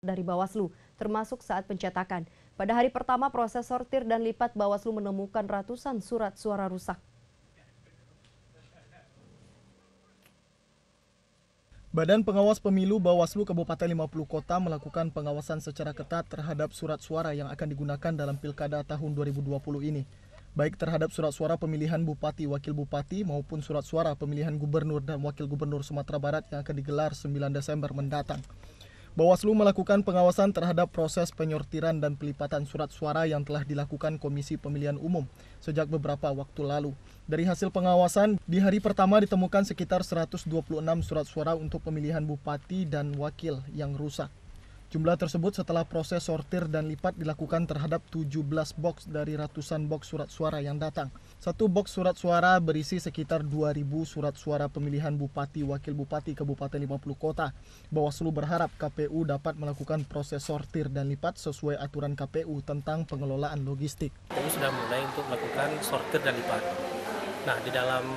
dari Bawaslu, termasuk saat pencetakan. Pada hari pertama proses sortir dan lipat, Bawaslu menemukan ratusan surat suara rusak. Badan Pengawas Pemilu Bawaslu Kabupaten 50 Kota melakukan pengawasan secara ketat terhadap surat suara yang akan digunakan dalam Pilkada tahun 2020 ini. Baik terhadap surat suara pemilihan Bupati Wakil Bupati maupun surat suara pemilihan Gubernur dan Wakil Gubernur Sumatera Barat yang akan digelar 9 Desember mendatang. Bawaslu melakukan pengawasan terhadap proses penyortiran dan pelipatan surat suara yang telah dilakukan Komisi Pemilihan Umum sejak beberapa waktu lalu. Dari hasil pengawasan, di hari pertama ditemukan sekitar 126 surat suara untuk pemilihan bupati dan wakil yang rusak. Jumlah tersebut setelah proses sortir dan lipat dilakukan terhadap 17 box dari ratusan box surat suara yang datang. Satu box surat suara berisi sekitar 2.000 surat suara pemilihan Bupati Wakil Bupati Kabupaten 50 Kota. Bawaslu berharap KPU dapat melakukan proses sortir dan lipat sesuai aturan KPU tentang pengelolaan logistik. KPU sudah mulai untuk melakukan sortir dan lipat. Nah, di dalam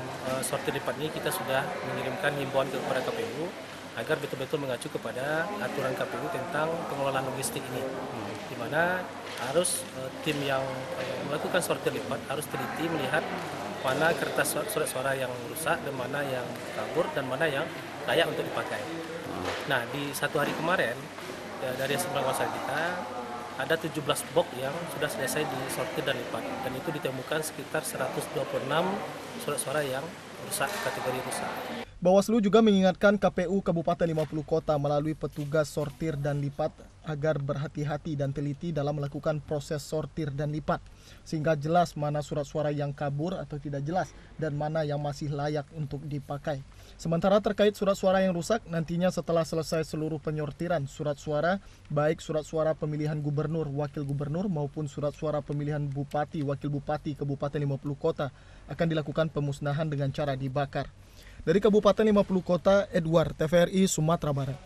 sortir lipat ini kita sudah mengirimkan himbauan kepada KPU agar betul-betul mengacu kepada aturan KPU tentang pengelolaan logistik ini, di mana harus tim yang melakukan sortir lipat harus teliti melihat mana kertas surat suara yang rusak dan mana yang kabur dan mana yang layak untuk dipakai. Nah, di satu hari kemarin dari hasil pengawasan kita ada 17 box yang sudah selesai disortir dan lipat, dan itu ditemukan sekitar 126 surat suara yang rusak, kategori rusak. Bawaslu juga mengingatkan KPU Kabupaten 50 Kota melalui petugas sortir dan lipat agar berhati-hati dan teliti dalam melakukan proses sortir dan lipat, sehingga jelas mana surat suara yang kabur atau tidak jelas dan mana yang masih layak untuk dipakai. Sementara terkait surat suara yang rusak, nantinya setelah selesai seluruh penyortiran surat suara, baik surat suara pemilihan gubernur, wakil gubernur maupun surat suara pemilihan bupati, wakil bupati Kabupaten 50 Kota akan dilakukan pemusnahan dengan cara dibakar. Dari Kabupaten 50 Kota, Edward, TVRI Sumatera Barat.